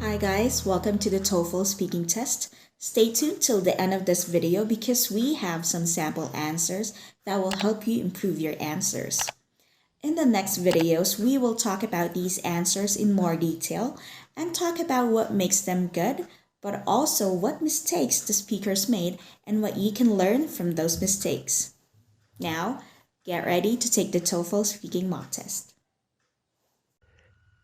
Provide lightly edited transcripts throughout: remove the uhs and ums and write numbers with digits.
Hi guys, welcome to the TOEFL speaking test. Stay tuned till the end of this video because we have some sample answers that will help you improve your answers. In the next videos, we will talk about these answers in more detail and talk about what makes them good, but also what mistakes the speakers made and what you can learn from those mistakes. Now, get ready to take the TOEFL speaking mock test.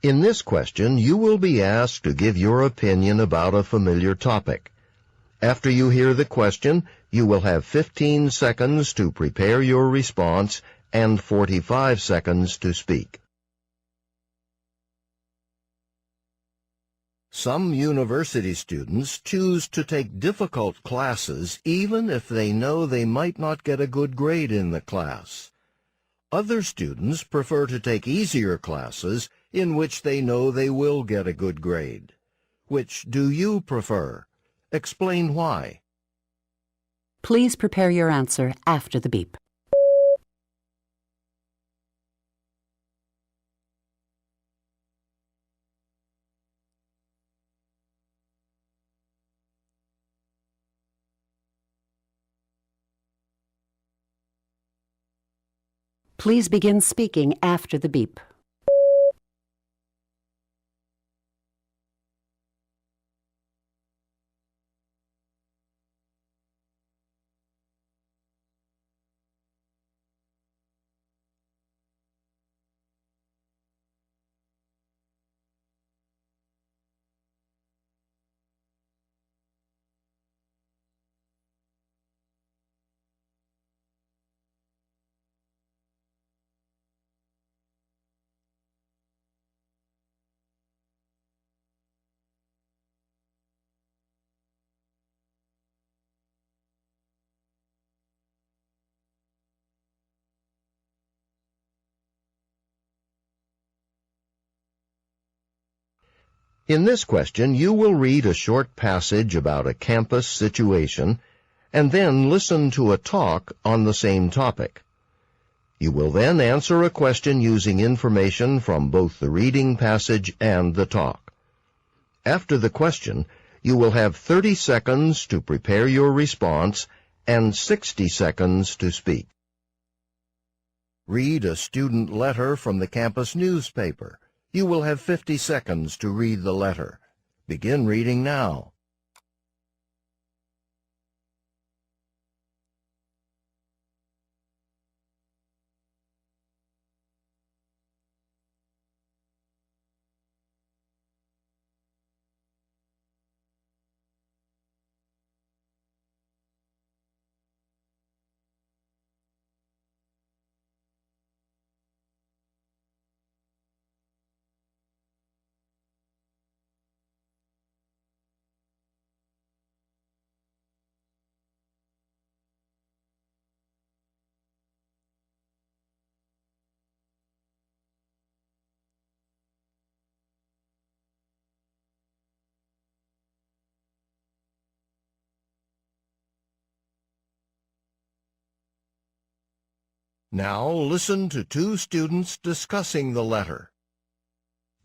In this question, you will be asked to give your opinion about a familiar topic. After you hear the question, you will have 15 seconds to prepare your response and 45 seconds to speak. Some university students choose to take difficult classes even if they know they might not get a good grade in the class. Other students prefer to take easier classes in which they know they will get a good grade. Which do you prefer? Explain why. Please prepare your answer after the beep. Please begin speaking after the beep. In this question, you will read a short passage about a campus situation and then listen to a talk on the same topic. You will then answer a question using information from both the reading passage and the talk. After the question, you will have 30 seconds to prepare your response and 60 seconds to speak. Read a student letter from the campus newspaper. You will have 50 seconds to read the letter. Begin reading now. Now listen to two students discussing the letter.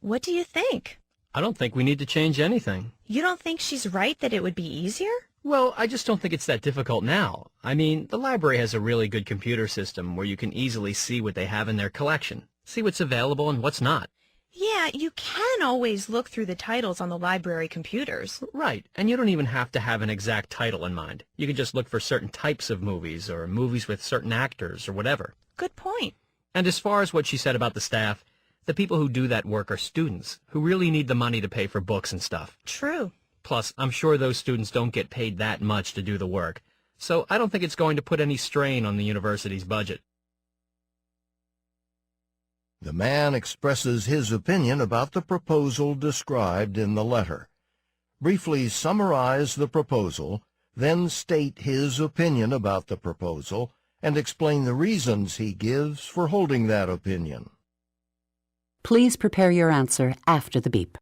What do you think? I don't think we need to change anything. You don't think she's right that it would be easier? Well, I just don't think it's that difficult now. I mean, the library has a really good computer system where you can easily see what they have in their collection, see what's available and what's not. Yeah, you can always look through the titles on the library computers. Right, and you don't even have to have an exact title in mind. You can just look for certain types of movies or movies with certain actors or whatever. Good point. And as far as what she said about the staff, the people who do that work are students who really need the money to pay for books and stuff. True. Plus, I'm sure those students don't get paid that much to do the work, so I don't think it's going to put any strain on the university's budget. The man expresses his opinion about the proposal described in the letter. Briefly summarize the proposal, then state his opinion about the proposal, and explain the reasons he gives for holding that opinion. Please prepare your answer after the beep.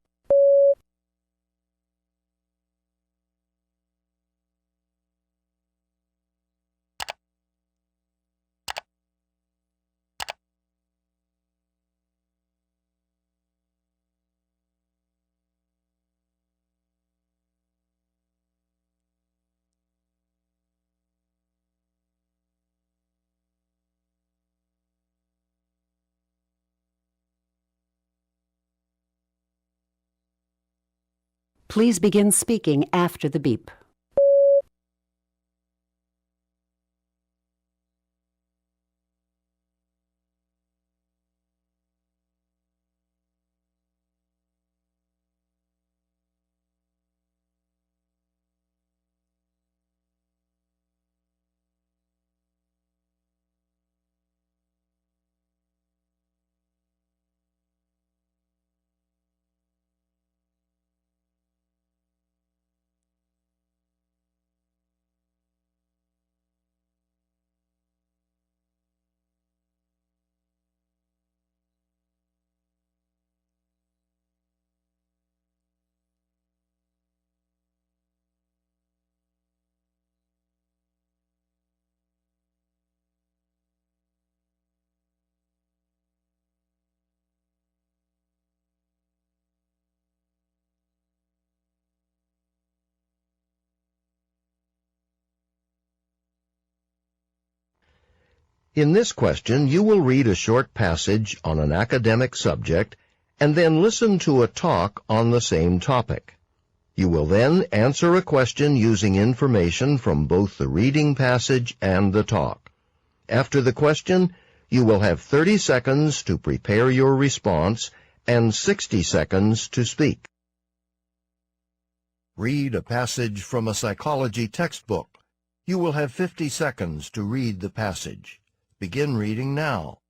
Please begin speaking after the beep. In this question, you will read a short passage on an academic subject and then listen to a talk on the same topic. You will then answer a question using information from both the reading passage and the talk. After the question, you will have 30 seconds to prepare your response and 60 seconds to speak. Read a passage from a psychology textbook. You will have 50 seconds to read the passage. Begin reading now.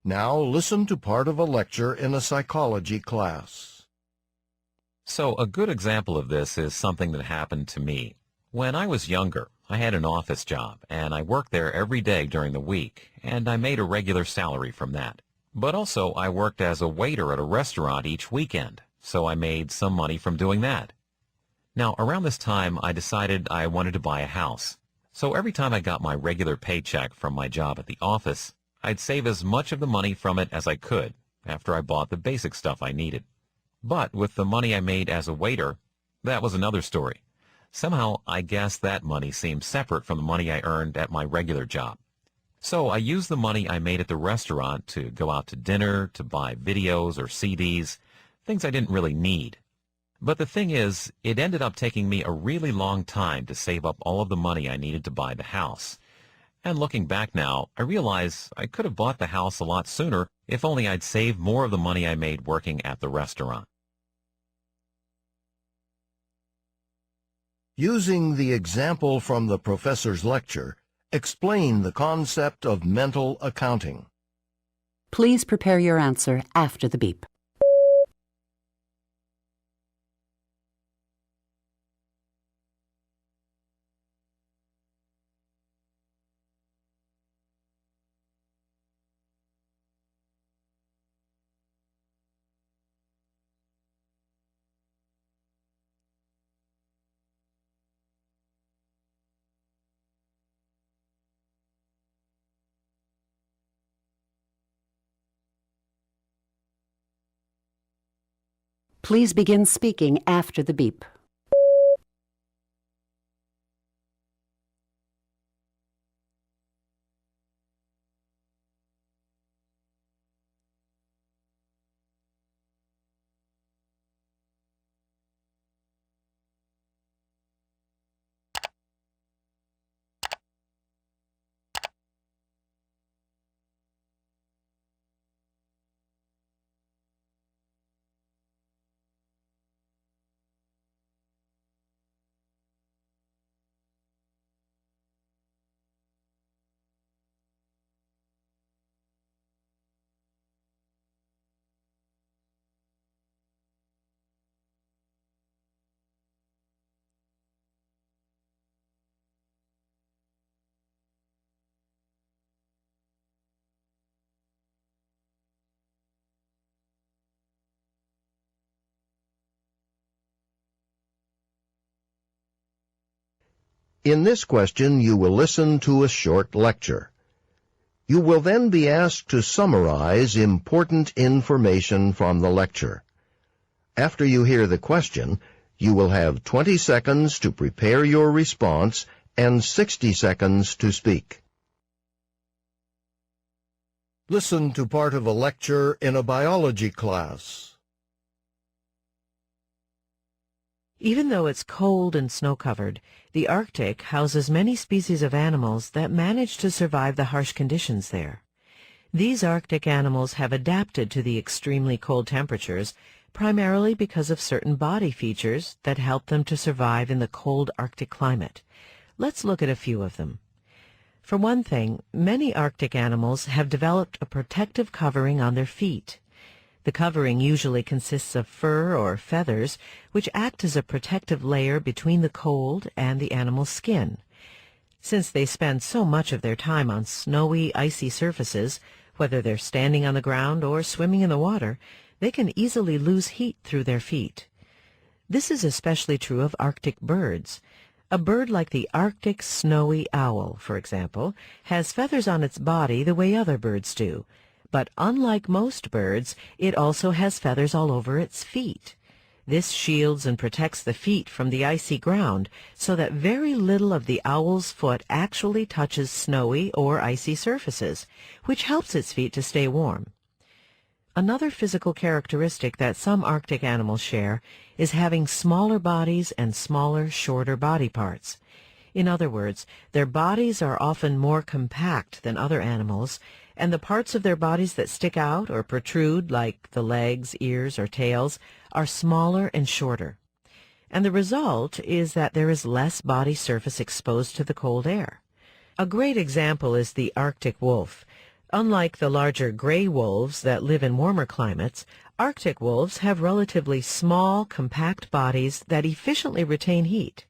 Now listen to part of a lecture in a psychology class. So a good example of this is something that happened to me. When I was younger, I had an office job, and I worked there every day during the week, and I made a regular salary from that. But also I worked as a waiter at a restaurant each weekend, so I made some money from doing that. Now, around this time, I decided I wanted to buy a house. So every time I got my regular paycheck from my job at the office, I'd save as much of the money from it as I could after I bought the basic stuff I needed. But with the money I made as a waiter, that was another story. Somehow, I guess that money seemed separate from the money I earned at my regular job. So I used the money I made at the restaurant to go out to dinner, to buy videos or CDs, things I didn't really need. But the thing is, it ended up taking me a really long time to save up all of the money I needed to buy the house. And looking back now, I realize I could have bought the house a lot sooner if only I'd saved more of the money I made working at the restaurant. Using the example from the professor's lecture, explain the concept of mental accounting. Please prepare your answer after the beep. Please begin speaking after the beep. In this question, you will listen to a short lecture. You will then be asked to summarize important information from the lecture. After you hear the question, you will have 20 seconds to prepare your response and 60 seconds to speak. Listen to part of a lecture in a biology class. Even though it's cold and snow-covered, the Arctic houses many species of animals that manage to survive the harsh conditions there. These Arctic animals have adapted to the extremely cold temperatures primarily because of certain body features that help them to survive in the cold Arctic climate. Let's look at a few of them. For one thing, many Arctic animals have developed a protective covering on their feet. The covering usually consists of fur or feathers, which act as a protective layer between the cold and the animal's skin. Since they spend so much of their time on snowy, icy surfaces, whether they're standing on the ground or swimming in the water, they can easily lose heat through their feet. This is especially true of Arctic birds. A bird like the Arctic snowy owl, for example, has feathers on its body the way other birds do. But unlike most birds, it also has feathers all over its feet. This shields and protects the feet from the icy ground so that very little of the owl's foot actually touches snowy or icy surfaces, which helps its feet to stay warm. Another physical characteristic that some Arctic animals share is having smaller bodies and smaller, shorter body parts. In other words, their bodies are often more compact than other animals, and the parts of their bodies that stick out or protrude, like the legs, ears, or tails, are smaller and shorter. And the result is that there is less body surface exposed to the cold air. A great example is the Arctic wolf. Unlike the larger gray wolves that live in warmer climates, Arctic wolves have relatively small, compact bodies that efficiently retain heat.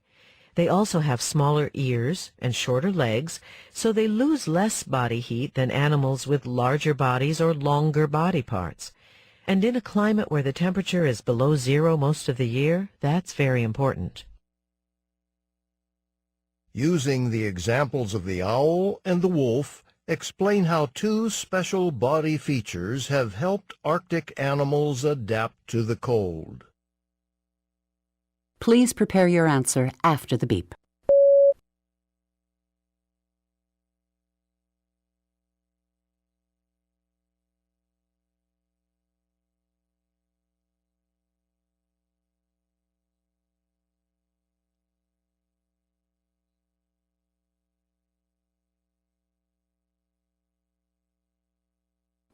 They also have smaller ears and shorter legs, so they lose less body heat than animals with larger bodies or longer body parts. And in a climate where the temperature is below zero most of the year, that's very important. Using the examples of the owl and the wolf, explain how two special body features have helped Arctic animals adapt to the cold. Please prepare your answer after the beep.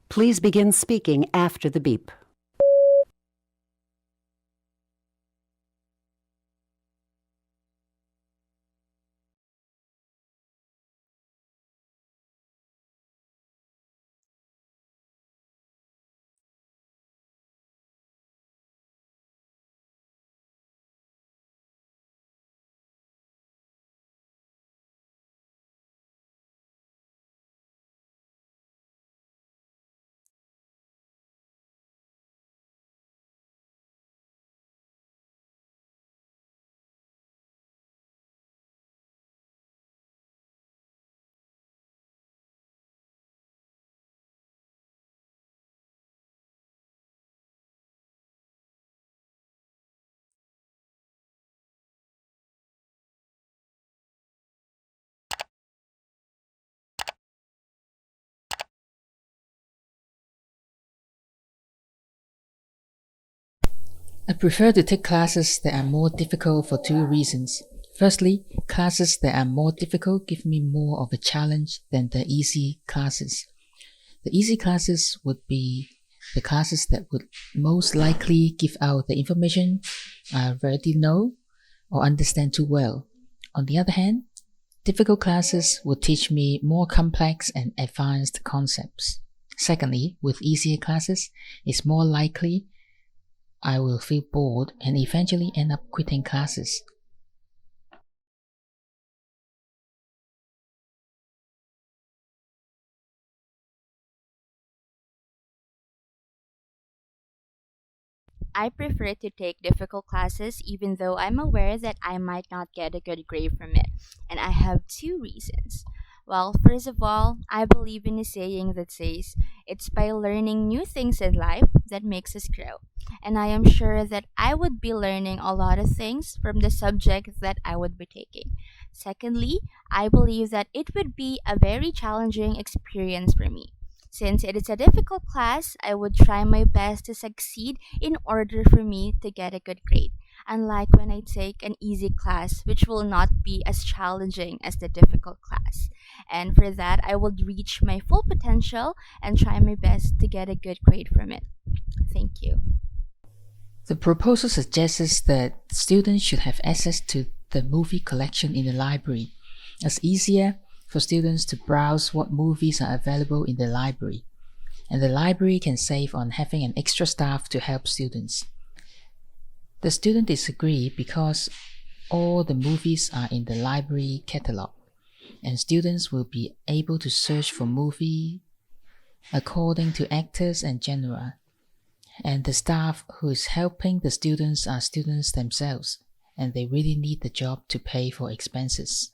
Please begin speaking after the beep. I prefer to take classes that are more difficult for two reasons. Firstly, classes that are more difficult give me more of a challenge than the easy classes. The easy classes would be the classes that would most likely give out the information I already know or understand too well. On the other hand, difficult classes would teach me more complex and advanced concepts. Secondly, with easier classes, it's more likely I will feel bored and eventually end up quitting classes. I prefer to take difficult classes even though I'm aware that I might not get a good grade from it. And I have two reasons. Well, first of all, I believe in a saying that says, it's by learning new things in life that makes us grow. And I am sure that I would be learning a lot of things from the subject that I would be taking. Secondly, I believe that it would be a very challenging experience for me. Since it is a difficult class, I would try my best to succeed in order for me to get a good grade. Unlike when I take an easy class, which will not be as challenging as the difficult class. And for that, I would reach my full potential and try my best to get a good grade from it. Thank you. The proposal suggests that students should have access to the movie collection in the library. It's easier for students to browse what movies are available in the library, and the library can save on having an extra staff to help students. The students disagree because all the movies are in the library catalog, and students will be able to search for movie according to actors and genre. And the staff who is helping the students are students themselves, and they really need the job to pay for expenses.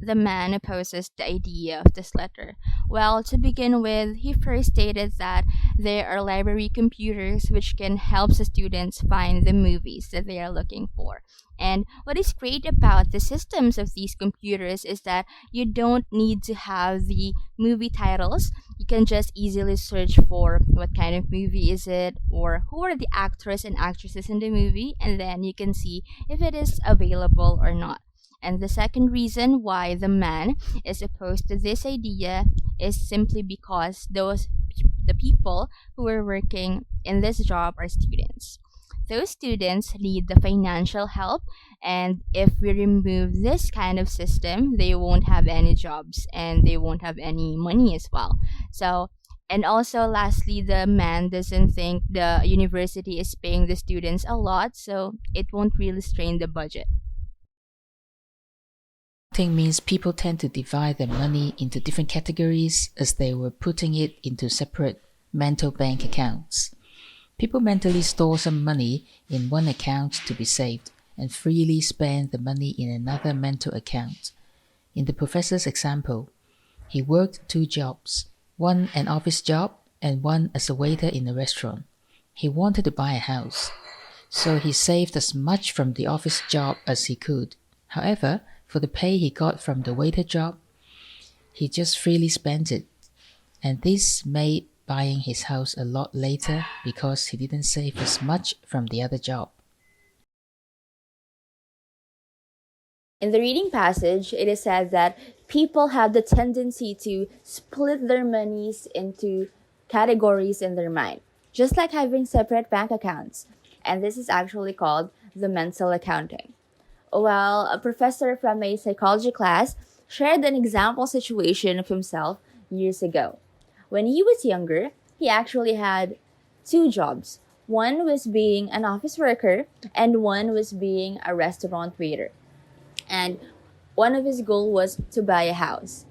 The man opposes the idea of this letter. Well, to begin with, he first stated that there are library computers which can help the students find the movies that they are looking for. And what is great about the systems of these computers is that you don't need to have the movie titles. You can just easily search for what kind of movie is it, or who are the actors and actresses in the movie, and then you can see if it is available or not. And the second reason why the man is opposed to this idea is simply because the people who are working in this job are students. Those students need the financial help, and if we remove this kind of system, they won't have any jobs and they won't have any money as well. And also lastly, the man doesn't think the university is paying the students a lot, so it won't really strain the budget. Means people tend to divide their money into different categories as they were putting it into separate mental bank accounts. People mentally store some money in one account to be saved and freely spend the money in another mental account. In the professor's example, he worked 2 jobs, one an office job and one as a waiter in a restaurant. He wanted to buy a house, so he saved as much from the office job as he could. However, for the pay he got from the waiter job, he just freely spent it, and this made buying his house a lot later because he didn't save as much from the other job. In the reading passage, it is said that people have the tendency to split their monies into categories in their mind, just like having separate bank accounts, and this is actually called the mental accounting. Well, a professor from a psychology class shared an example situation of himself years ago. When he was younger, he actually had 2 jobs. One was being an office worker and one was being a restaurant waiter. And one of his goals was to buy a house.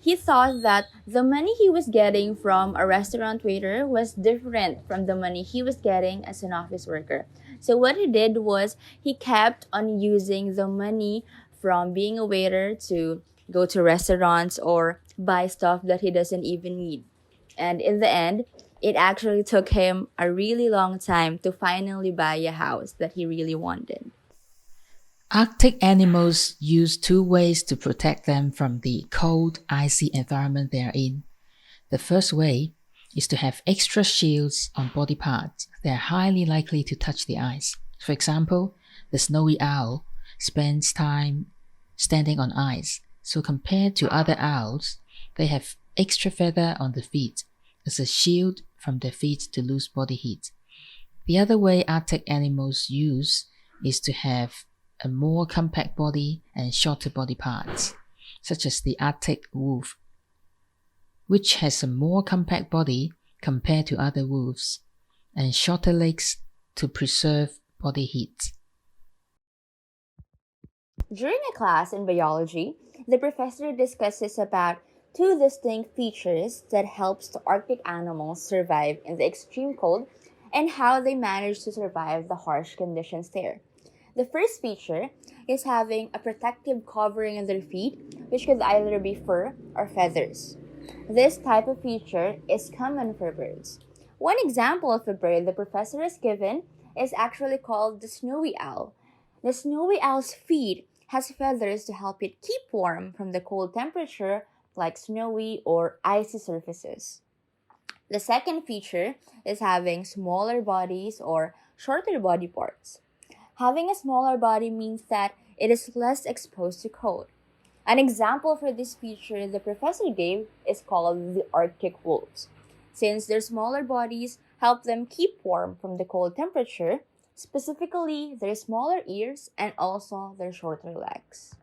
He thought that the money he was getting from a restaurant waiter was different from the money he was getting as an office worker. So what he did was he kept on using the money from being a waiter to go to restaurants or buy stuff that he doesn't even need. And in the end, it actually took him a really long time to finally buy a house that he really wanted. Arctic animals use 2 ways to protect them from the cold, icy environment they are in. The first way is to have extra shields on body parts that are highly likely to touch the ice. For example, the snowy owl spends time standing on ice, so compared to other owls, they have extra feather on the feet as a shield from their feet to lose body heat. The other way Arctic animals use is to have a more compact body and shorter body parts, such as the Arctic wolf, which has a more compact body compared to other wolves, and shorter legs to preserve body heat. During a class in biology, the professor discusses about two distinct features that helps the Arctic animals survive in the extreme cold and how they manage to survive the harsh conditions there. The first feature is having a protective covering on their feet, which could either be fur or feathers. This type of feature is common for birds. One example of a bird the professor has given is actually called the snowy owl. The snowy owl's feet has feathers to help it keep warm from the cold temperature like snowy or icy surfaces. The second feature is having smaller bodies or shorter body parts. Having a smaller body means that it is less exposed to cold. An example for this feature the professor gave is called the Arctic wolves. Since their smaller bodies help them keep warm from the cold temperature, specifically their smaller ears and also their shorter legs.